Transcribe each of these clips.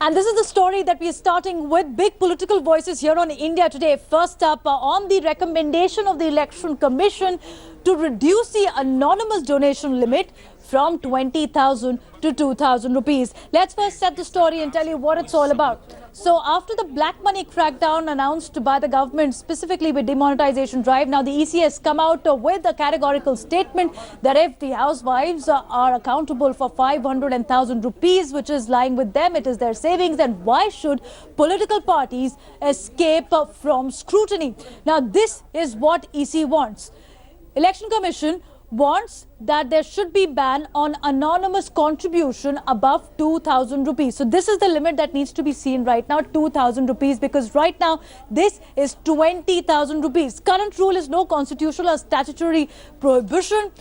And this is the story that we are starting with. Big political voices here on India Today. First up, on the recommendation of the Election Commission to reduce the anonymous donation limit from 20,000 to 2,000 rupees. Let's first set the story and tell you what it's all about. So after the black money crackdown announced by the government, specifically with demonetization drive, now the EC has come out with a categorical statement that if the housewives are accountable for 500 and 1,000 rupees, which is lying with them, it is their savings, then why should political parties escape from scrutiny? Now this is what EC wants. Election Commission wants that there should be ban on anonymous contribution above 2,000 rupees. So this is the limit that needs to be seen right now, 2,000 rupees, because right now this is 20,000 rupees. Current rule is no constitutional or statutory prohibition.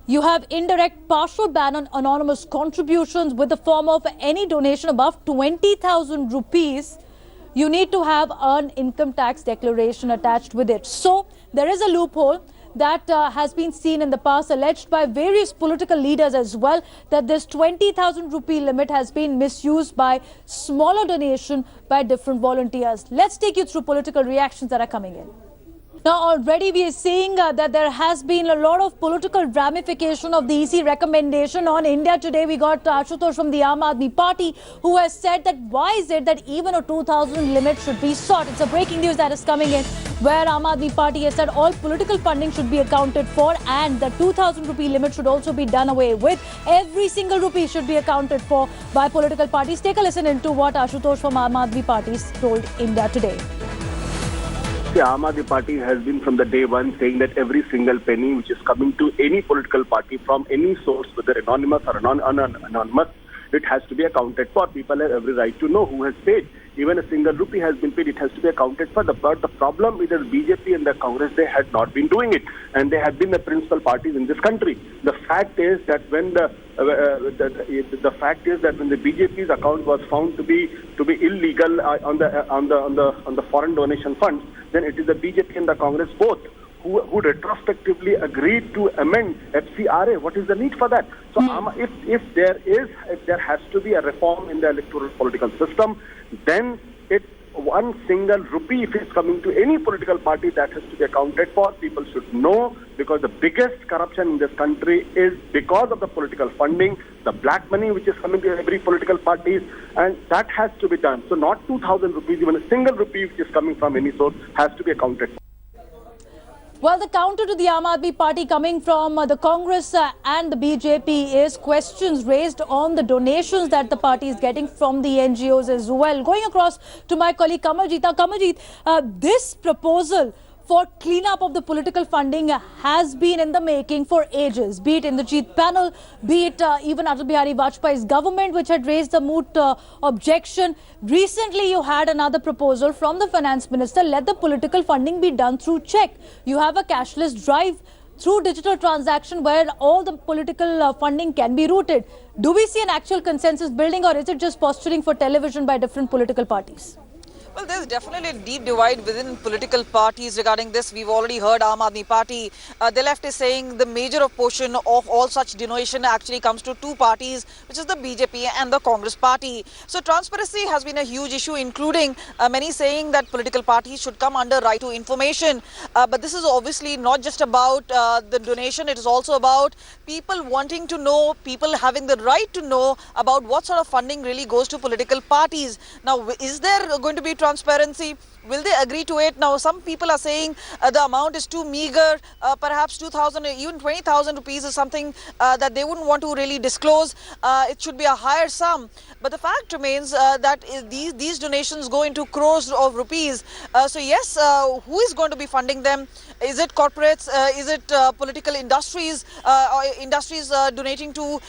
You have indirect partial ban on anonymous contributions with the form of any donation above 20,000 rupees. You need to have an income tax declaration attached with it. So there is a loophole that has been seen in the past, alleged by various political leaders as well, that this 20,000 rupee limit has been misused by smaller donation by different volunteers. Let's take you through political reactions that are coming in. Now, already we are seeing that there has been a lot of political ramification of the EC recommendation. On India Today, we got Ashutosh from the Aam Aadmi Party, who has said that why is it that even a 2,000 limit should be sought. It's a breaking news that is coming in, where Aam Aadmi Party has said all political funding should be accounted for and the 2,000 rupee limit should also be done away with. Every single rupee should be accounted for by political parties. Take a listen into what Ashutosh from Aam Aadmi Party told India Today. The Aam Aadmi Party has been from the day one saying that every single penny which is coming to any political party from any source, whether anonymous or anonymous, it has to be accounted for. People have every right to know who has paid. Even a single rupee has been paid, it has to be accounted for. But the problem is that BJP and the Congress, they had not been doing it, and they have been the principal parties in this country. The fact is that when the BJP's account was found to be illegal on the foreign donation funds, then it is the BJP and the Congress both who retrospectively agreed to amend FCRA. What is the need for that? So if there has to be a reform in the electoral political system, then it's one single rupee, if it's coming to any political party, that has to be accounted for. People should know, because the biggest corruption in this country is because of the political funding, the black money which is coming to every political parties, and that has to be done. So not 2,000 rupees, even a single rupee which is coming from any source has to be accounted for. Well, the counter to the Aam Aadmi Party coming from the Congress and the BJP is questions raised on the donations that the party is getting from the NGOs as well. Going across to my colleague Kamaljeet. Kamaljeet, this proposal for cleanup of the political funding has been in the making for ages, be it in the Indrajit panel, be it even Atal Bihari Vajpayee's government, which had raised the moot objection. Recently, you had another proposal from the finance minister, let the political funding be done through check. You have a cashless drive through digital transaction where all the political funding can be routed. Do we see an actual consensus building, or is it just posturing for television by different political parties? Well, there's definitely a deep divide within political parties regarding this. We've already heard Aam Aadmi Party. The left is saying the major portion of all such donation actually comes to two parties, which is the BJP and the Congress party. So transparency has been a huge issue, including many saying that political parties should come under right to information. But this is obviously not just about the donation. It is also about people wanting to know, people having the right to know about what sort of funding really goes to political parties. Now, is there going to be transparency? Will they agree to it? Now, some people are saying the amount is too meager. Perhaps 2,000, even 20,000 rupees is something that they wouldn't want to really disclose. It should be a higher sum. But the fact remains that these donations go into crores of rupees. So yes, who is going to be funding them? Is it corporates? Is it political industries? Industries donating to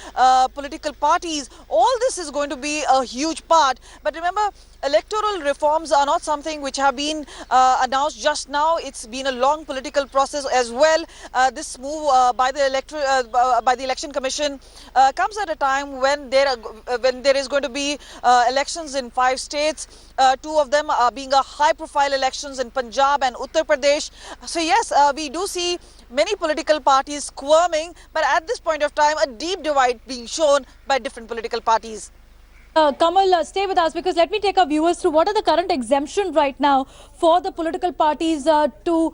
political parties? All this is going to be a huge part. But remember, electoral reforms are not something which have been announced just now. It's been a long political process as well. This move by the Election Commission comes at a time when there is going to be elections in 5 states. 2 of them are being a high-profile elections in Punjab and Uttar Pradesh. So yes, we do see many political parties squirming, but at this point of time, a deep divide being shown by different political parties. Kamal, stay with us because let me take our viewers through what are the current exemptions right now for the political parties to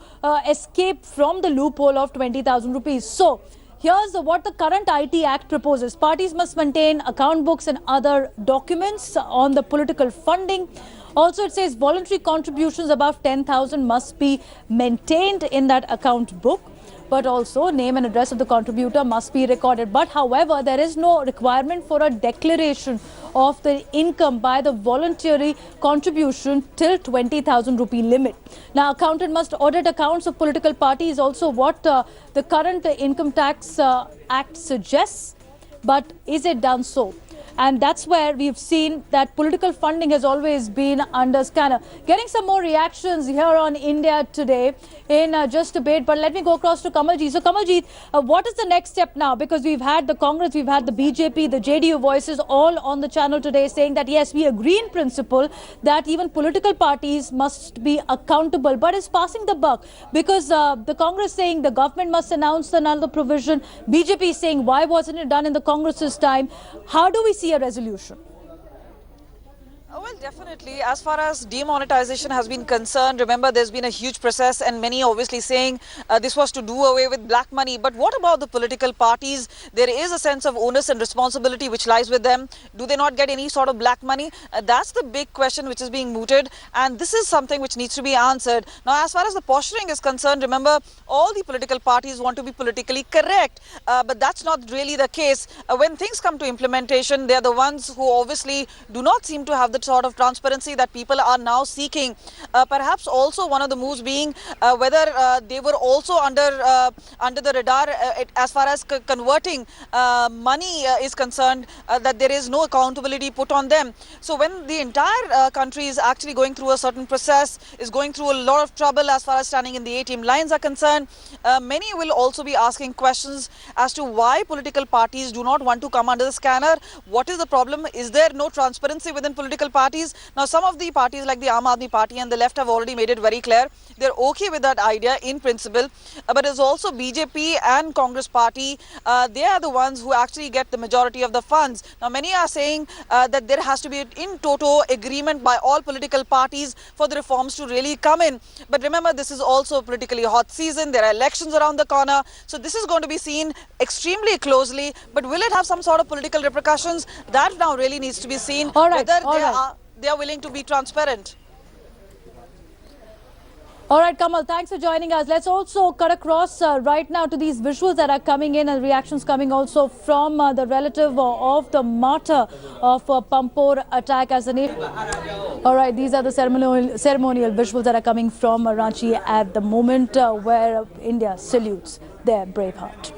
escape from the loophole of 20,000 rupees. So, here's what the current IT Act proposes. Parties must maintain account books and other documents on the political funding. Also, it says voluntary contributions above 10,000 must be maintained in that account book. But also name and address of the contributor must be recorded. But however, there is no requirement for a declaration of the income by the voluntary contribution till 20,000 rupee limit. Now, accountant must audit accounts of political parties, also what the current Income Tax Act suggests. But is it done so? And that's where we've seen that political funding has always been under scanner. Getting some more reactions here on India Today in just a bit. But let me go across to Kamalji. So Kamalji, what is the next step now? Because we've had the Congress, we've had the BJP, the JDU voices all on the channel today saying that, yes, we agree in principle that even political parties must be accountable. But it's passing the buck because the Congress saying the government must announce another provision. BJP saying, why wasn't it done in the Congress's time? How do we see a resolution? Well, definitely. As far as demonetization has been concerned, remember there's been a huge process and many obviously saying this was to do away with black money. But what about the political parties? There is a sense of onus and responsibility which lies with them. Do they not get any sort of black money? That's the big question which is being mooted, and this is something which needs to be answered. Now, as far as the posturing is concerned, remember all the political parties want to be politically correct, but that's not really the case. When things come to implementation, they're the ones who obviously do not seem to have the sort of transparency that people are now seeking. Perhaps also one of the moves being whether they were also under the radar as far as converting money is concerned, that there is no accountability put on them. So when the entire country is actually going through a certain process, is going through a lot of trouble as far as standing in the ATM lines are concerned, many will also be asking questions as to why political parties do not want to come under the scanner. What is the problem? Is there no transparency within political parties? Now, some of the parties like the Aam Aadmi Party and the left have already made it very clear they're okay with that idea in principle, but there's also BJP and Congress Party. They are the ones who actually get the majority of the funds. Now, many are saying that there has to be in toto agreement by all political parties for the reforms to really come in. But remember, this is also a politically hot season. There are elections around the corner. So this is going to be seen extremely closely. But will it have some sort of political repercussions? That now really needs to be seen. All right, whether they are willing to be transparent. All right, Kamal, thanks for joining us. Let's also cut across right now to these visuals that are coming in and reactions coming also from the relative of the martyr of Pampore attack as a nation. All right, these are the ceremonial visuals that are coming from Ranchi at the moment where India salutes their brave heart.